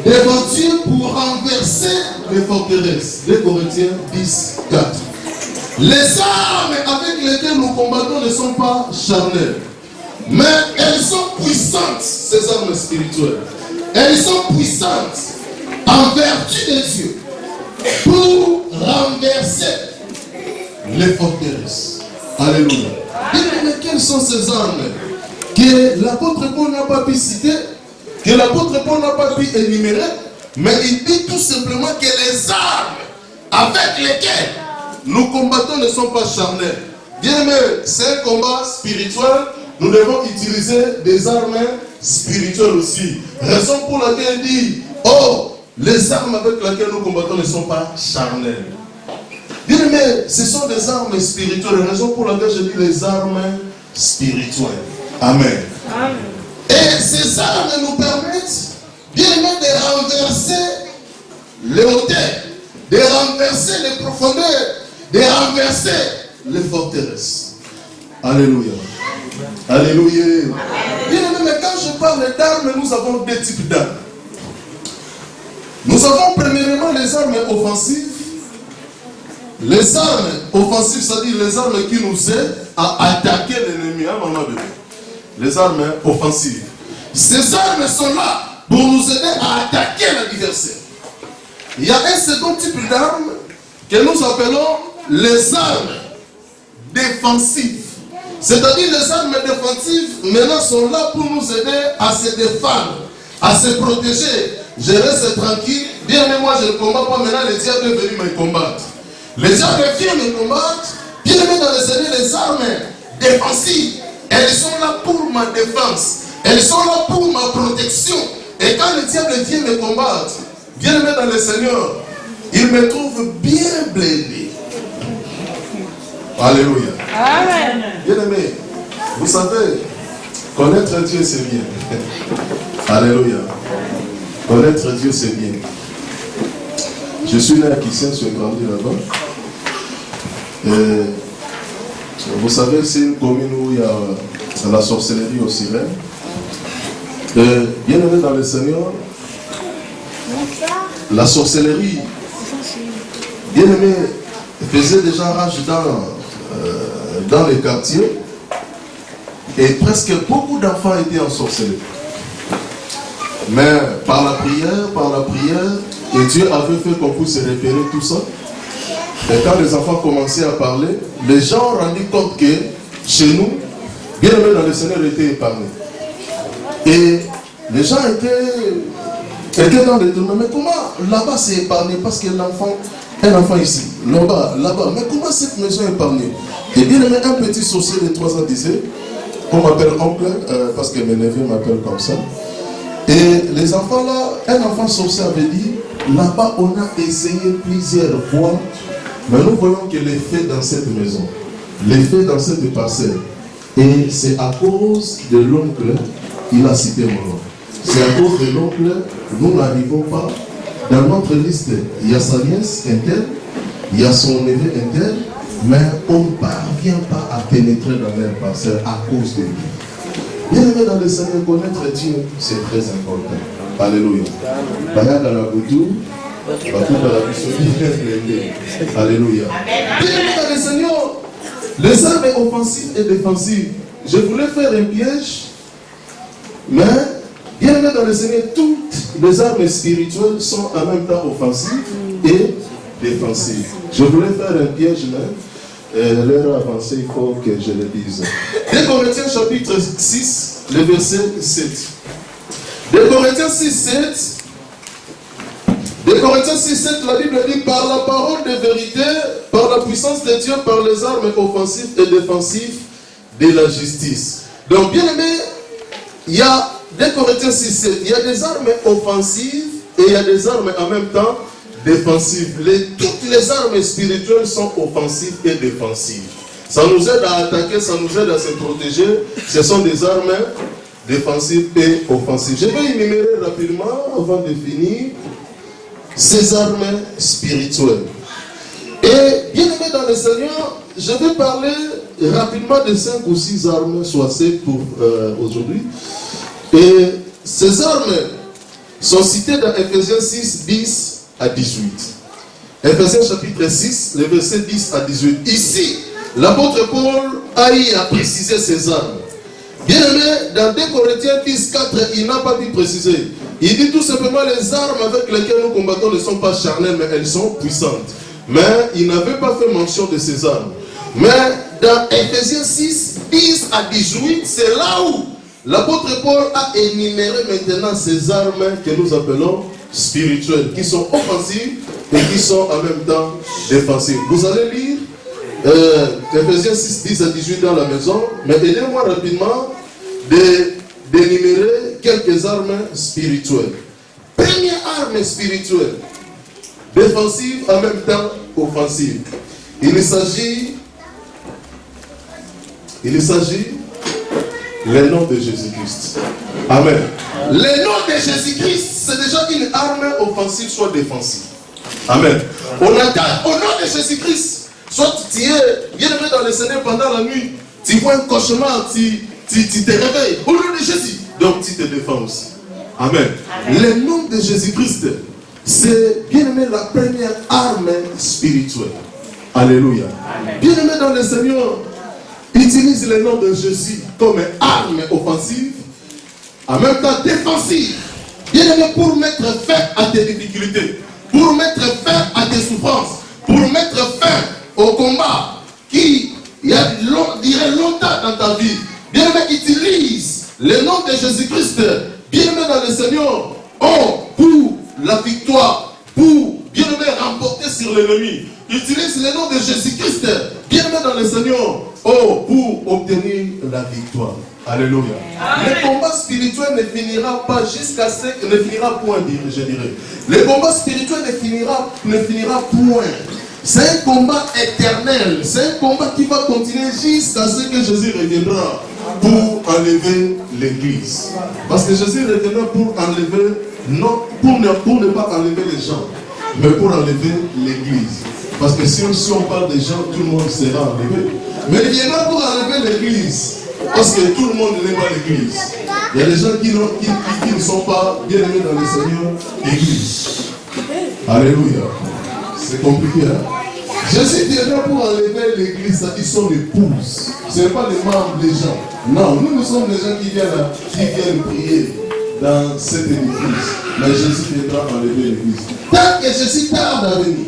devant Dieu pour renverser les forteresses. 2 Corinthiens 10, 4. Les armes avec lesquelles nous combattons ne sont pas charnelles, mais elles sont puissantes, ces armes spirituelles. Elles sont puissantes en vertu de Dieu pour renverser les forteresses. Alléluia. Mais quelles sont ces armes que l'apôtre Paul n'a pas pu citer, que l'apôtre Paul n'a pas pu énumérer, mais il dit tout simplement que les armes avec lesquelles nous combattons ne sont pas charnelles. Bien aimé, c'est un combat spirituel. Nous devons utiliser des armes spirituelles aussi. Raison pour laquelle il dit, oh, les armes avec lesquelles nous combattons ne sont pas charnelles. Bien aimé, ce sont des armes spirituelles. Raison pour laquelle je dis les armes spirituelles. Amen. Amen. Et ces armes nous permettent, bien aimé, de renverser les hauteurs, de renverser les profondeurs, de renverser les forteresses. Alléluia. Alléluia. Bien aimé, mais quand je parle d'armes, nous avons deux types d'armes. Nous avons premièrement les armes offensives. Les armes offensives, c'est-à-dire les armes qui nous aident à attaquer l'ennemi. Hein, maman bébé? Les armes offensives. Ces armes sont là pour nous aider à attaquer l'adversaire. Il y a un second type d'armes que nous appelons les armes défensives. C'est-à-dire les armes défensives maintenant sont là pour nous aider à se défendre, à se protéger. Je reste tranquille. Bien aimé, moi je ne combats pas. Maintenant le diable est venu me combattre. Le diable vient me combattre. Bien aimé, dans les années, les armes défensives, elles sont là pour ma défense. Elles sont là pour ma protection. Et quand le diable vient me combattre, bien aimé dans le Seigneur, il me trouve bien blindé. Alléluia. Amen. Bien aimé, vous savez, connaître Dieu c'est bien. Alléluia. Connaître Dieu c'est bien. Je suis né à Kissin, je suis grandi là-bas. Vous savez, c'est une commune où il y a la sorcellerie au Sirène. Bien aimé dans le Seigneur, la sorcellerie, bien aimé, faisait déjà rage dans les quartiers. Et presque beaucoup d'enfants étaient ensorcelés. Mais par la prière, et Dieu avait fait qu'on puisse repérer tout ça. Et quand les enfants commençaient à parler, les gens ont rendu compte que chez nous, bien aimé dans le Seigneur, était épargné. Et les gens étaient dans les tournements. Mais comment là-bas c'est épargné? Parce que un enfant ici, là-bas, mais comment cette maison est épargnée? Et bien aimé, un petit sorcier de 3 ans disait, on m'appelle oncle, parce que mes neveux m'appellent comme ça. Et les enfants là, un enfant sorcier avait dit, là-bas on a essayé plusieurs fois, mais nous voyons que les faits dans cette maison, les faits dans cette parcelle, et c'est à cause de l'oncle, il a cité mon nom. C'est à cause de l'oncle, nous n'arrivons pas, dans notre liste, il y a sa nièce, un tel, il y a son neveu, un tel, mais on ne parvient pas à pénétrer dans leur parcelle à cause de lui. Bien aimé dans le Seigneur, connaître Dieu, c'est très important. Alléluia. Alléluia. Bien aimé dans le Seigneur, les armes offensives et défensives. Je voulais faire un piège, mais bien aimé dans le Seigneur, toutes les armes spirituelles sont en même temps offensives et défensives. Je voulais faire un piège, mais l'heure avancée, il faut que je le dise. 2 Corinthiens chapitre 6, le verset 7. 2 Corinthiens 6, 7. 2 Corinthiens 6, 7, la Bible dit, par la parole de vérité, par la puissance de Dieu, par les armes offensives et défensives de la justice. Donc, bien aimé, il y a 2 Corinthiens 6, 7, il y a des armes offensives et il y a des armes en même temps défensives. Toutes les armes spirituelles sont offensives et défensives. Ça nous aide à attaquer, ça nous aide à se protéger. Ce sont des armes défensives et offensives. Je vais énumérer rapidement, avant de finir, ces armes spirituelles. Et bien aimé dans le Seigneur, je vais parler rapidement de 5 ou 6 armes, soit 7 pour aujourd'hui. Et ces armes sont cités dans Ephésiens 6, 10 à 18. Ephésiens chapitre 6, les versets 10 à 18. Ici, l'apôtre Paul a eu à préciser ses armes. Bien aimé, dans 2 Corinthiens 10, 4, il n'a pas pu préciser. Il dit tout simplement les armes avec lesquelles nous combattons ne sont pas charnelles, mais elles sont puissantes. Mais il n'avait pas fait mention de ces armes. Mais dans Ephésiens 6, 10 à 18, c'est là où l'apôtre Paul a énuméré maintenant ces armes que nous appelons spirituelles, qui sont offensives et qui sont en même temps défensives. Vous allez lire Ephésiens 6, 10 à 18 dans la maison, mais aidez-moi rapidement d'énumérer quelques armes spirituelles. Première arme spirituelle, défensive en même temps offensive. Il s'agit le nom de Jésus-Christ. Amen. Le nom de Jésus-Christ, c'est déjà une arme offensive, soit défensive. Amen. On attaque au nom de Jésus-Christ. Soit tu es bien aimé dans le Seigneur pendant la nuit, tu vois un cauchemar, tu te réveilles au nom de Jésus. Donc tu te défends aussi. Amen. Le nom de Jésus-Christ, c'est bien aimé la première arme spirituelle. Alléluia. Bien aimé dans le Seigneur, utilise le nom de Jésus comme arme offensive, en même temps défensive. Bien aimé, pour mettre fin à tes difficultés, pour mettre fin à tes souffrances, pour mettre fin au combat qui dirait longtemps dans ta vie. Bien aimé, utilise le nom de Jésus-Christ, bien aimé dans le Seigneur, pour la victoire, pour bien aimé remporter sur l'ennemi. Utilise le nom de Jésus-Christ, bien aimé dans le Seigneur, pour obtenir la victoire. Alléluia. Amen. Le combat spirituel ne finira pas jusqu'à ce que ne finira point, je dirais. Le combat spirituel ne finira point. C'est un combat éternel. C'est un combat qui va continuer jusqu'à ce que Jésus reviendra pour enlever l'église. Parce que Jésus reviendra pour enlever, non, pour ne pas enlever les gens, mais pour enlever l'église. Parce que si on parle des gens, tout le monde sera enlevé. Mais il viendra pour enlever l'église. Parce que tout le monde n'aime pas l'église. Il y a des gens qui ne sont pas bien aimés dans le Seigneur, l'église. Alléluia. C'est compliqué, hein? Jésus viendra pour enlever l'église, ils sont l'épouse. Ce n'est pas les membres des gens. Non, nous sommes les gens qui viennent prier dans cette église. Mais Jésus viendra enlever l'église. Tant que Jésus tarde à venir,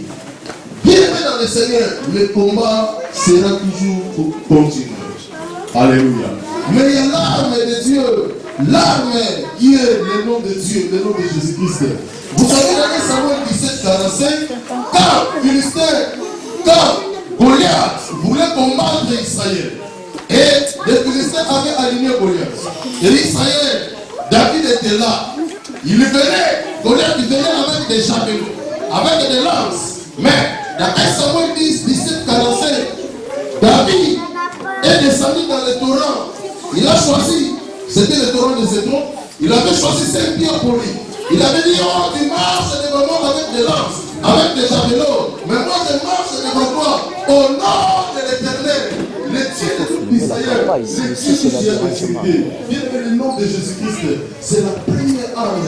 bien aimé dans le Seigneur, le combat sera toujours continué. Alléluia. Mais il y a l'arme de Dieu, l'arme qui est le nom de Dieu, le nom de Jésus-Christ. Vous savez dans 1 Samuel 17, 45, quand Goliath voulait combattre Israël, et les Philistins avaient aligné Goliath, et Israël, David était là. Il venait, Goliath venait avec des javelots, avec des lances. Mais dans 1 Samuel 17, 45, David est descendu dans le torrent. Il a choisi, c'était le torrent de Zétron, il avait choisi 5 pierres pour lui. Il avait dit, tu marches devant moi avec des lances, avec des javelots, mais moi je marche devant toi au nom de l'Éternel, le Dieu de tout Israël, le Dieu de Dieu de vérité. Bien aimé, le nom de Jésus-Christ, c'est la première arme